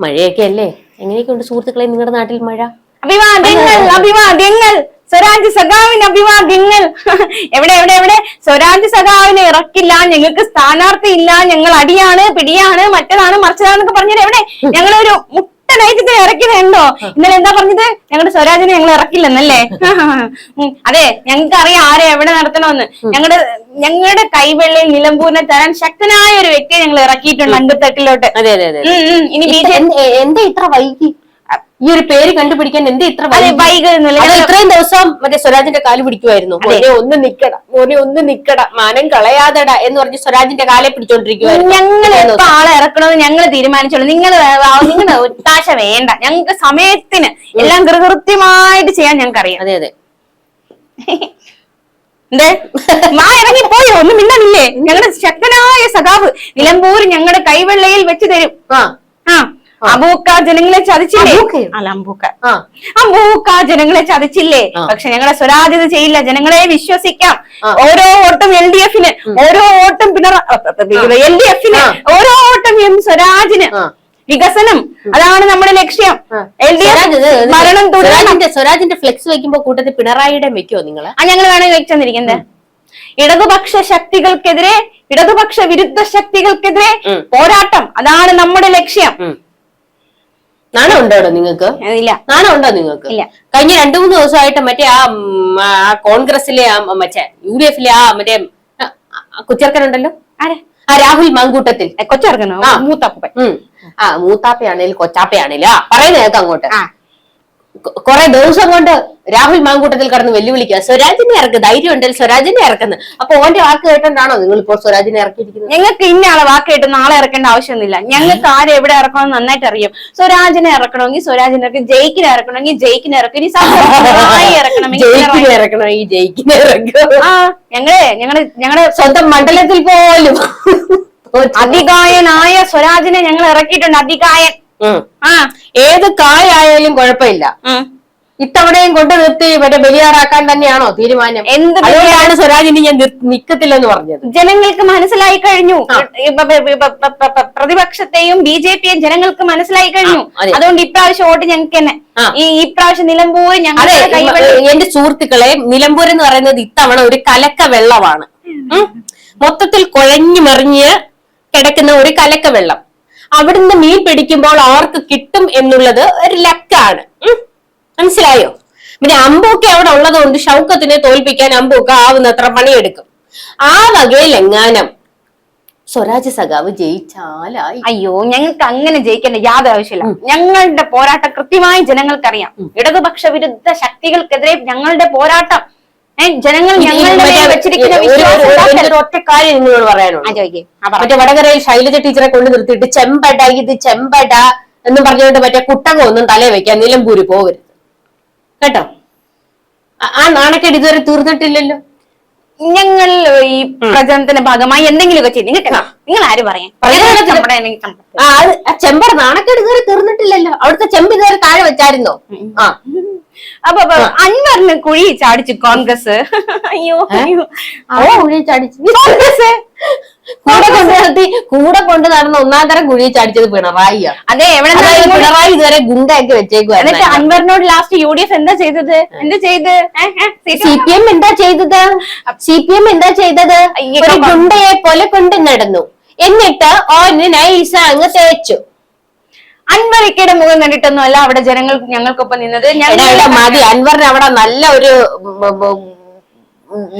മഴയൊക്കെ അല്ലേ? എങ്ങനെയൊക്കെയുണ്ട് സുഹൃത്തുക്കളെ നിങ്ങളുടെ നാട്ടിൽ മഴ? അഭിവാദ്യങ്ങൾ, അഭിവാദ്യങ്ങൾ, സ്വരാജ് സഖാവിന് അഭിവാദ്യങ്ങൾ. എവിടെ എവിടെ എവിടെ സ്വരാജ് സഖാവിനെ ഇറക്കില്ല, ഞങ്ങൾക്ക് സ്ഥാനാർത്ഥി ഇല്ല, ഞങ്ങൾ അടിയാണ്, പിടിയാണ്, മറ്റേതാണ്, മറിച്ചതാന്നൊക്കെ പറഞ്ഞത് എവിടെ? ഞങ്ങളൊരു മുട്ടനൈറ്റത്തിന് ഇറക്കിയതുണ്ടോ? ഇന്നലെ എന്താ പറഞ്ഞത്? ഞങ്ങളുടെ സ്വരാജിനെ ഞങ്ങൾ ഇറക്കില്ലെന്നല്ലേ? അതെ, ഞങ്ങൾക്ക് അറിയാം ആരെ എവിടെ നടത്തണമെന്ന്. ഞങ്ങളുടെ കൈവെള്ളയിൽ നിലമ്പൂരിനെ തരാൻ ശക്തനായ ഒരു വ്യക്തിയെ ഞങ്ങൾ ഇറക്കിയിട്ടുണ്ട് അങ്കത്തട്ടിലോട്ട്. ഇനി എന്താ ഇത്ര വൈകി? ഈ ഒരു പേര് കണ്ടുപിടിക്കാൻ എന്താ ഇത്ര വൈകുന്നില്ല? ഇത്രയും ദിവസം മറ്റേ സ്വരാജിന്റെ കാല് പിടിക്കുമായിരുന്നു. ഒന്ന് നിക്കട മാനം കളയാതെട എന്ന് പറഞ്ഞ് സ്വരാജിന്റെ കാലെ പിടിച്ചോണ്ടിരിക്കുവായിരുന്നു. ഞങ്ങൾ എപ്പോ ആളെ ഇറക്കണമെന്ന് ഞങ്ങൾ തീരുമാനിച്ചോളൂ. നിങ്ങൾ ഒത്താശ വേണ്ട. ഞങ്ങൾക്ക് സമയത്തിന് എല്ലാം കൃത്യമായിട്ട് ചെയ്യാൻ ഞങ്ങൾക്ക് അറിയാം. അതെ അതെ. മാ ഇറങ്ങിപ്പോയോ? ഒന്നും മിണ്ടാനില്ലേ? ഞങ്ങളുടെ ശക്തനായ സഖാവ് നിലമ്പൂർ ഞങ്ങളുടെ കൈവെള്ളയിൽ വെച്ച് തരും. അബൂക്ക ജനങ്ങളെ ചതിച്ചില്ലേ? അല്ല, അബൂക്ക ജനങ്ങളെ ചതിച്ചില്ലേ? പക്ഷെ ഞങ്ങളെ സ്വരാജ് ചെയ്യില്ല. ജനങ്ങളെ വിശ്വസിക്കാം. ഓരോ വോട്ടും LDF-ന്, ഓരോ വോട്ടും LDF-ന്, ഓരോ വോട്ടും സ്വരാജിന്. വികസനം, അതാണ് നമ്മുടെ ലക്ഷ്യം. മരണം തുടരണം. സ്വരാജിന്റെ ഫ്ലെക്സ് വെക്കുമ്പോ കൂട്ടത്തിൽ പിണറായിയുടെ വെക്കോ നിങ്ങൾ? ഞങ്ങൾ വേണമെങ്കിൽ വെച്ചെന്നിരിക്കുന്നത്. ഇടതുപക്ഷ ശക്തികൾക്കെതിരെ, ഇടതുപക്ഷ വിരുദ്ധ ശക്തികൾക്കെതിരെ പോരാട്ടം, അതാണ് നമ്മുടെ ലക്ഷ്യം. നാണം ഉണ്ടോ നിങ്ങൾക്ക്? ഇല്ല. നാണം ഉണ്ടോ നിങ്ങൾക്ക്? ഇല്ല. കഴിഞ്ഞ 2-3 ദിവസമായിട്ട് മറ്റേ ആ കോൺഗ്രസിലെ മറ്റേ UDF-ലെ മറ്റേ കൊച്ചർക്കനുണ്ടല്ലോ, രാഹുൽ മാങ്കൂട്ടത്തിൽ. കൊച്ചർക്കനോ? മൂത്താപ്പ. മൂത്താപ്പയാണേലും കൊച്ചാപ്പയാണേലും പറയുന്ന കേൾക്കാം അങ്ങോട്ട്. കുറെ ദിവസം കൊണ്ട് രാഹുൽ മാങ്കൂട്ടത്തിൽ കടന്ന് വെല്ലുവിളിക്കുക, സ്വരാജിനെ ഇറക്ക്, ധൈര്യം ഉണ്ടെങ്കിൽ സ്വരാജിനെ ഇറക്കുന്നത്. അപ്പൊ ഓന്റെ വാക്ക് കേട്ടോണ്ടാണോ നിങ്ങൾ ഇപ്പോൾ സ്വരാജിനെ ഇറക്കിയിരിക്കുന്നത്? ഞങ്ങൾക്ക് ഇന്ന ആളെ വാക്ക് കേട്ട് നാളെ ഇറക്കേണ്ട ആവശ്യമൊന്നുമില്ല. ഞങ്ങൾക്ക് ആരെ എവിടെ ഇറക്കണമെന്ന് നന്നായിട്ട് അറിയാം. സ്വരാജിനെ ഇറക്കണമെങ്കിൽ സ്വരാജിനെ ഇറക്കും, ജയിക്കിനെ ഇറക്കണമെങ്കിൽ ജയിക്കിനെ ഇറക്കും, ഇനി ഇറക്കണമെങ്കിൽ ജയിക്കിനെ ഇറക്കും. ഞങ്ങളുടെ സ്വന്തം മണ്ഡലത്തിൽ പോലും അധികായനായ സ്വരാജിനെ ഞങ്ങൾ ഇറക്കിയിട്ടുണ്ട്. അധികായൻ. ഏത് കായായാലും കുഴപ്പമില്ല. ഇത്തവണയും കൊണ്ട് നിർത്തി മറ്റേ ബലിയാറാക്കാൻ തന്നെയാണോ തീരുമാനം? എന്താണ് സ്വരാജിന് ഞാൻ നിക്കത്തില്ലെന്ന് പറഞ്ഞത്? ജനങ്ങൾക്ക് മനസ്സിലായി കഴിഞ്ഞു. പ്രതിപക്ഷത്തെയും BJP-യും ജനങ്ങൾക്ക് മനസ്സിലായി കഴിഞ്ഞു. അതുകൊണ്ട് ഇപ്രാവശ്യം വോട്ട് ഞങ്ങൾക്ക് തന്നെ. ഇപ്രാവശ്യം നിലമ്പൂർ എന്റെ സുഹൃത്തുക്കളെ, നിലമ്പൂർ എന്ന് പറയുന്നത് ഇത്തവണ ഒരു കലക്ക വെള്ളമാണ്. മൊത്തത്തിൽ കുഴഞ്ഞു മറിഞ്ഞ് കിടക്കുന്ന ഒരു കലക്ക വെള്ളം. അവിടുന്ന് മീൻ പിടിക്കുമ്പോൾ ആർക്ക് കിട്ടും എന്നുള്ളത് ഒരു ലക്കാണ്. മനസ്സിലായോ? പിന്നെ അമ്പൂക്ക അവിടെ ഉള്ളതുകൊണ്ട് ഷൗക്കത്തിനെ തോൽപ്പിക്കാൻ അമ്പൂക്ക ആവുന്നത്ര പണിയെടുക്കും. ആ വകയിൽ എങ്ങാനും സ്വരാജ് സഖാവ് ജയിച്ചാലായി. അയ്യോ, ഞങ്ങൾക്ക് അങ്ങനെ ജയിക്കേണ്ട യാതൊരു ആവശ്യമില്ല. ഞങ്ങളുടെ പോരാട്ടം കൃത്യമായി ജനങ്ങൾക്കറിയാം. ഇടതുപക്ഷ വിരുദ്ധ ശക്തികൾക്കെതിരെ ഞങ്ങളുടെ പോരാട്ടം ജനങ്ങൾ ഒറ്റ കാര്യം നിങ്ങളോട് പറയാനുള്ളൂ. മറ്റേ വടകരയിൽ ശൈലജ ടീച്ചറെ കൊണ്ട് നിർത്തിയിട്ട് ചെമ്പട ഇത് ചെമ്പട എന്ന് പറഞ്ഞുകൊണ്ട് മറ്റേ കുട്ടകം ഒന്നും തലേ വെക്കാൻ നിലമ്പൂര് പോകരുത് കേട്ടോ. ആ നാണക്കേട് ഇതുവരെ തീർന്നിട്ടില്ലല്ലോ. ഞങ്ങൾ ഈ പ്രചരണത്തിന്റെ ഭാഗമായി എന്തെങ്കിലുമൊക്കെ ചെയ്യും. നിങ്ങൾ ആര് പറയാൻ? ചെമ്പട നാണക്കേട് ഇതുവരെ തീർന്നിട്ടില്ലല്ലോ. അവിടുത്തെ ചെമ്പ് ഇതുവരെ താഴെ വെച്ചായിരുന്നോ? അപ്പൊ അൻവറിന് കുഴി ചാടിച്ചു കോൺഗ്രസ്. അയ്യോ കുഴി ചാടിച്ചു കോൺഗ്രസ്. കൂടെ കൊണ്ട് നടന്ന ഒന്നാം തരം കുഴി ചാടിച്ചത് പിണറായിയാണ്. അതെ, എവിടെ പിണറായി ഇതുവരെ ഗുണ്ടയൊക്കെ വെച്ചേക്കുക. എന്നിട്ട് അൻവറിനോട് ലാസ്റ്റ് UDF എന്താ ചെയ്തത്? CPM എന്താ ചെയ്തത്? CPM എന്താ ചെയ്തത്? ഒരു ഗുണ്ടയെ പോലെ കൊണ്ട് നടന്നു. എന്നിട്ട് ഓന് നൈസ അങ്ങ് തേച്ചു. അൻവറിക്കയുടെ മുഖം കണ്ടിട്ടൊന്നും അല്ല അവിടെ ജനങ്ങൾ ഞങ്ങൾക്കൊപ്പം നിന്നത്. മതി, അൻവറിന് അവിടെ നല്ല ഒരു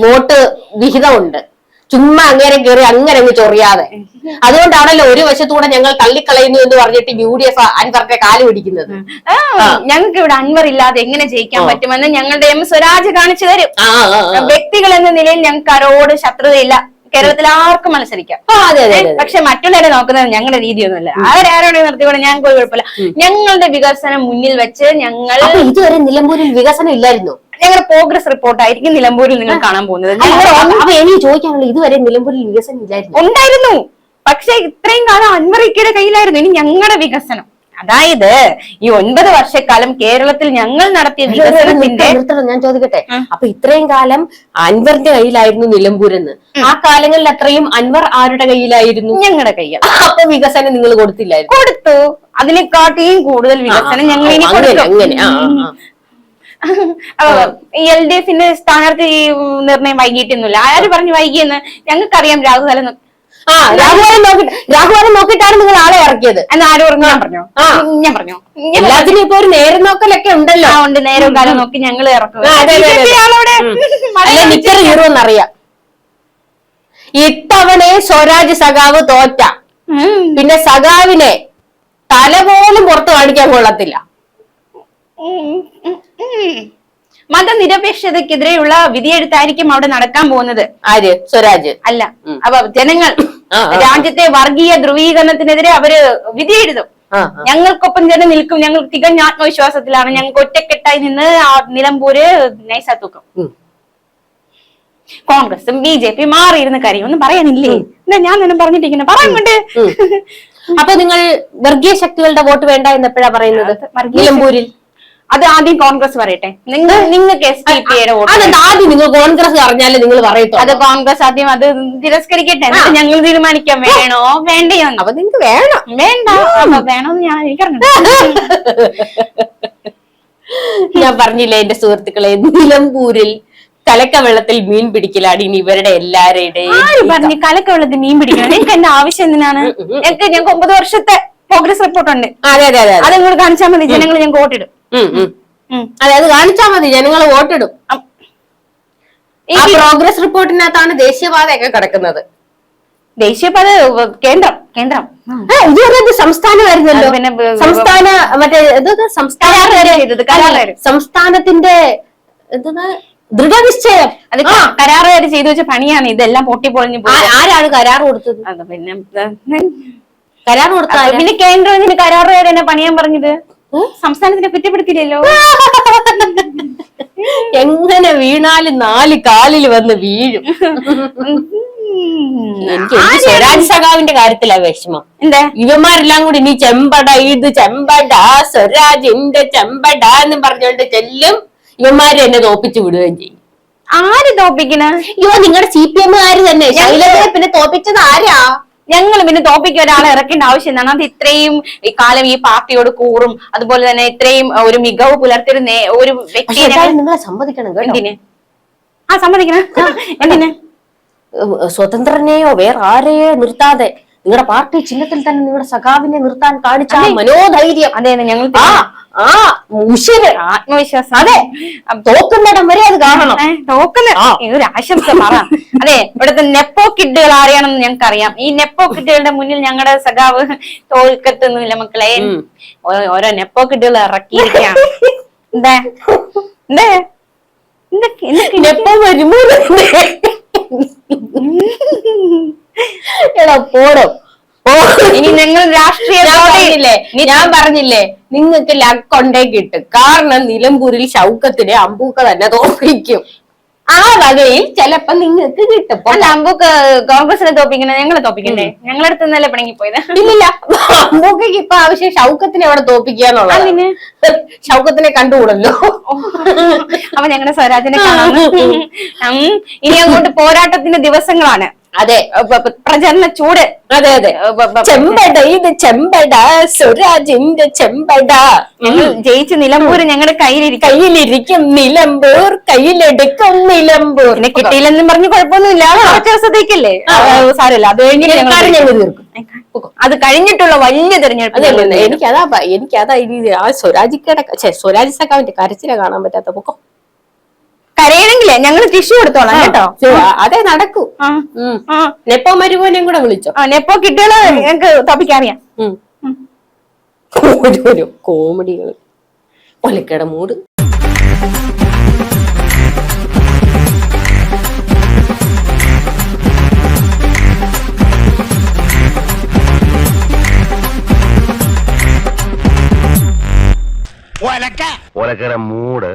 വോട്ട് വിഹിതമുണ്ട്. ചുമ്മാ അങ്ങനെ കയറി അങ്ങനെ അങ്ങ് ചൊറിയാതെ. അതുകൊണ്ടാണല്ലോ ഒരു വശത്തൂടെ ഞങ്ങൾ തള്ളിക്കളയുന്നു എന്ന് പറഞ്ഞിട്ട് UDF അൻവറിന്റെ കാല് പിടിക്കുന്നത്. ഞങ്ങൾക്ക് ഇവിടെ അൻവർ ഇല്ലാതെ എങ്ങനെ ജയിക്കാൻ പറ്റുമെന്ന് ഞങ്ങളുടെ സ്വരാജ് കാണിച്ചു തരും. വ്യക്തികൾ എന്ന നിലയിൽ ഞങ്ങൾക്ക് ആരോട് ശത്രുതയില്ല. കേരളത്തിൽ ആർക്കും മത്സരിക്കാം. പക്ഷെ മറ്റുള്ളവരെ നോക്കുന്നത് ഞങ്ങളുടെ രീതിയൊന്നുമല്ല. അവരാരോടെ നിർത്തിക്കൊണ്ട് ഞങ്ങൾക്ക് ഒരു കുഴപ്പമില്ല. ഞങ്ങളുടെ വികസനം മുന്നിൽ വെച്ച് ഞങ്ങൾ ഇതുവരെ നിലമ്പൂരിൽ വികസനം ഇല്ലായിരുന്നു. ഞങ്ങളുടെ പ്രോഗ്രസ് റിപ്പോർട്ടായിരിക്കും നിലമ്പൂരിൽ നിങ്ങൾ കാണാൻ പോകുന്നത്. എനിക്ക് ചോദിക്കാനുള്ള ഇതുവരെ നിലമ്പൂരിൽ വികസനം ഇല്ലായിരുന്നു. ഉണ്ടായിരുന്നു, പക്ഷെ ഇത്രയും കാലം അൻവറിക്കയുടെ കയ്യിലായിരുന്നു. ഇനി ഞങ്ങളുടെ വികസനം, അതായത് ഈ 9 വർഷക്കാലം കേരളത്തിൽ ഞങ്ങൾ നടത്തിയ വികസനത്തിന്റെ ഞാൻ ചോദിക്കട്ടെ, അപ്പൊ ഇത്രയും കാലം അൻവറിന്റെ കയ്യിലായിരുന്നു നിലമ്പൂരെന്ന്. ആ കാലങ്ങളിൽ അത്രയും അൻവർ ആരുടെ കയ്യിലായിരുന്നു? ഞങ്ങളുടെ കയ്യിൽ. അപ്പൊ വികസനം നിങ്ങൾ കൊടുത്തില്ലായിരുന്നു? കൊടുത്തു. അതിനെക്കാട്ടിയും കൂടുതൽ വികസനം ഞങ്ങൾ ഇനി കൊടുക്കും. LDF-ന്റെ സ്ഥാനാർത്ഥി നിർണയം വൈകിട്ടൊന്നുമില്ല. ആര് പറഞ്ഞു വൈകിയെന്ന്? ഞങ്ങൾക്കറിയാം രാഹുകാലം രാഘുവാനം നോക്കിയിട്ടാണ് നിങ്ങൾ ആളെ ഇറക്കിയത് എന്ന് ആര് പറഞ്ഞു? ഞാൻ പറഞ്ഞു എല്ലാത്തിനും ഇപ്പൊ ഒരു നേരം നോക്കലൊക്കെ ഉണ്ടല്ലോ. ഉണ്ട്, നേരവും കാലം നോക്കി ഞങ്ങൾ ഇറക്കും. ഹീറോന്നറിയാം. ഇത്തവണ സ്വരാജ് സഖാവ് തോറ്റ പിന്നെ സഖാവിനെ തല പോലും പുറത്ത് കാണിക്കാൻ കൊള്ളത്തില്ല. മതനിരപേക്ഷതക്കെതിരെയുള്ള വിധിയെഴുത്തായിരിക്കും അവിടെ നടക്കാൻ പോകുന്നത്. ആര്? സ്വരാജ് അല്ല, അപ്പൊ ജനങ്ങൾ രാജ്യത്തെ വർഗീയ ധ്രുവീകരണത്തിനെതിരെ അവര് വിധി എഴുതും. ഞങ്ങൾക്കൊപ്പം ജനം നിൽക്കും. ഞങ്ങൾ തികഞ്ഞ ആത്മവിശ്വാസത്തിലാണ്. ഞങ്ങൾക്ക് ഒറ്റക്കെട്ടായി നിന്ന് നിലമ്പൂര് നൈസാ തൂക്കും. കോൺഗ്രസും BJP മാറിയിരുന്ന കാര്യം ഒന്നും പറയാനില്ലേ? എന്താ ഞാൻ തന്നെ പറഞ്ഞിട്ടിങ്ങനെ പറയുന്നുണ്ട്. അപ്പൊ നിങ്ങൾ വർഗീയ ശക്തികളുടെ വോട്ട് വേണ്ട എന്ന് എപ്പോഴാ പറയുന്നത്? നിലമ്പൂരിൽ അത് ആദ്യം കോൺഗ്രസ് പറയട്ടെ. നിങ്ങൾക്ക് SDPയുടെ വോട്ട് ആദ്യം നിങ്ങൾ കോൺഗ്രസ് അറിഞ്ഞാലേ നിങ്ങൾ പറയത്തോ? അത് കോൺഗ്രസ് ആദ്യം അത് തിരസ്കരിക്കട്ടെ, ഞങ്ങൾ തീരുമാനിക്കാം വേണോ വേണ്ടയോ. അപ്പൊ നിങ്ങൾക്ക് വേണം വേണ്ട വേണോന്ന് ഞാൻ എനിക്കറിഞ്ഞു. ഞാൻ പറഞ്ഞില്ലേ എന്റെ സുഹൃത്തുക്കളെ, നിലമ്പൂരിൽ കലക്ക വെള്ളത്തിൽ മീൻ പിടിക്കലാണ് ഇനി ഇവരുടെ എല്ലാവരുടെയും. ആര് പറഞ്ഞു കലക്ക വെള്ളത്തിൽ മീൻ പിടിക്കണം? എനിക്ക് എന്റെ ആവശ്യം എന്തിനാണ്? ഞങ്ങൾക്ക് 9 വർഷത്തെ പ്രോഗ്രസ് റിപ്പോർട്ട് ഉണ്ട്. അതെ അതെ അതെ, അത് നിങ്ങൾ കാണിച്ചാൽ മതി. ജനങ്ങൾ ഞങ്ങൾക്ക് വോട്ടിടും. അതെ, അത് കാണിച്ചാൽ മതി, ജനങ്ങൾ വോട്ടിടും. ഈ പ്രോഗ്രസ് റിപ്പോർട്ടിനകത്താണ് ദേശീയപാതയൊക്കെ കിടക്കുന്നത്. ദേശീയപാത കേന്ദ്രം സംസ്ഥാനമായിരുന്നല്ലോ. പിന്നെ സംസ്ഥാന മറ്റേ സംസ്ഥാനത്തിന്റെ ദൃഢനിശ്ചയം അത് കരാറുകാർ ചെയ്തു വെച്ച പണിയാണ്. ഇതെല്ലാം പൊട്ടിപ്പൊളിഞ്ഞു പോയി. ആരാണ് കരാർ കൊടുത്തത്? അത് പിന്നെ കരാർ കൊടുത്ത പിന്നെ കേന്ദ്രം കരാറുകാർ എന്നെ പണിയാൻ പറഞ്ഞത്. സംസ്ഥാനത്തിനെ കുറ്റപ്പെടുത്തില്ലല്ലോ. എങ്ങനെ വീണാലും 4 കാലിൽ വന്ന് വീഴും. എനിക്ക് സ്വരാജ് സഖാവിന്റെ കാര്യത്തിലാ വിഷമം. എന്താ ഇവന്മാരെല്ലാം കൂടി ഇനി ചെമ്പട, ഇത് ചെമ്പട, സ്വരാജിന്റെ ചെമ്പട എന്ന് പറഞ്ഞുകൊണ്ട് ചെല്ലും. ഇവന്മാര് എന്നെ തോപ്പിച്ചു വിടുകയും ചെയ്യും. ആര് തോപ്പിക്കണ? നിങ്ങളുടെ CPM-കാര് തന്നെ. ശൈലജയെ പിന്നെ തോപ്പിച്ചത് ആരാ? ഞങ്ങൾ പിന്നെ തോപ്പിക്കാൻ ഒരാളെ ഇറക്കേണ്ട ആവശ്യം എന്താണ്? അത് ഇത്രയും കാലം ഈ പാർട്ടിയോട് കൂറും അതുപോലെ തന്നെ ഇത്രയും ഒരു മികവ് പുലർത്തിയ ഒരു വ്യക്തിയെ നിങ്ങളെ സമ്മതിക്കണം. എന്തിന്? സമ്മതിക്കണം. എന്തിന്? സ്വതന്ത്രനെയോ വേറെ ആരെയോ നിർത്താതെ നിങ്ങളുടെ പാർട്ടി ചിഹ്നത്തിൽ തന്നെ നിങ്ങളുടെ സഖാവിനെ നിർത്താൻ കാണിച്ച മനോധൈര്യം. അതെ, ഞങ്ങൾ ആത്മവിശ്വാസം. അതെ, തോക്കുന്നിടം വരെ അത് കാണണം. ഒരു ആശംസ പറ. അതെ, ഇവിടുത്തെ നെപ്പോ കിഡുകൾ ആരെയാണെന്ന് ഞങ്ങൾക്ക് അറിയാം. ഈ നെപ്പോ കിഡുകളുടെ മുന്നിൽ ഞങ്ങളുടെ സഖാവ് തോൽക്കത്തൊന്നുമില്ല മക്കളെ. ഓരോ നെപ്പോ കിഡുകൾ ഇറക്കിയിരിക്കുകയാണ്. എന്താ എന്താ നെപ്പം വരുമ്പോ പോടും. ഇനി ഞങ്ങൾ രാഷ്ട്രീയ ഞാൻ പറഞ്ഞില്ലേ നിങ്ങൾക്ക് ലക്കൊണ്ടേ കിട്ടും. കാരണം നിലമ്പൂരിൽ ഷൗക്കത്തിനെ അമ്പൂക്ക തന്നെ തോൽപ്പിക്കും. ആ വകയിൽ ചിലപ്പോ നിങ്ങൾക്ക് കിട്ടും. അല്ല, അമ്പൂക്ക് കോൺഗ്രസിനെ തോപ്പിക്കണേ, ഞങ്ങളെ തോപ്പിക്കണ്ടേ? ഞങ്ങളടുത്ത് നിന്നല്ലേ പിണങ്ങി പോയത്. ഇല്ലില്ല, അമ്പൂക്കയ്ക്ക് ഇപ്പൊ ആവശ്യം ഷൗക്കത്തിനെ അവിടെ തോപ്പിക്കാന്നുള്ളത്. ഷൗക്കത്തിനെ കണ്ടുകൂടല്ലോ. അപ്പൊ ഞങ്ങളുടെ സ്വരാജിനെ കാണാം. ഇനി അങ്ങോട്ട് പോരാട്ടത്തിന്റെ ദിവസങ്ങളാണ്. അതെ, പ്രചരണ ചൂട്. അതെ അതെ, ചെമ്പട, ഇത് ചെമ്പട, സ്വരാജിന്റെ ചെമ്പട. ഞങ്ങൾ ജയിച്ച് നിലമ്പൂര് ഞങ്ങളുടെ കയ്യിലിരിക്കും നിലമ്പൂർ, കയ്യിലെടുക്കും നിലമ്പൂർ. പിന്നെ കിട്ടിയില്ലെന്നും പറഞ്ഞ് കുഴപ്പമൊന്നുമില്ല. കുറച്ച് ദിവസത്തേക്കല്ലേ, സാരമില്ല. അത് കഴിഞ്ഞിട്ട് ഞങ്ങൾ തീർക്കും. അത് കഴിഞ്ഞിട്ടുള്ള വലിയ തെരഞ്ഞെടുപ്പ്. എനിക്കതാ ഇനി ആ സ്വരാജ് സഖാവിന്റെ കരച്ചില കാണാൻ പറ്റാത്ത പൊക്കം. കരയണെങ്കിലേ ഞങ്ങൾ ടിഷ്യൂ കൊടുത്തോളാം കേട്ടോ. അതേ നടക്കൂ. നെപ്പോ മരുമോനെയും കൂടെ വിളിച്ചോ. നെപ്പോ കിട്ടുകള് ഞങ്ങക്ക് തോപ്പിക്കറിയാം. ഓരോരോ കോമഡികള്. ഒലക്കട മൂട്. ഒലക്കട മൂട്.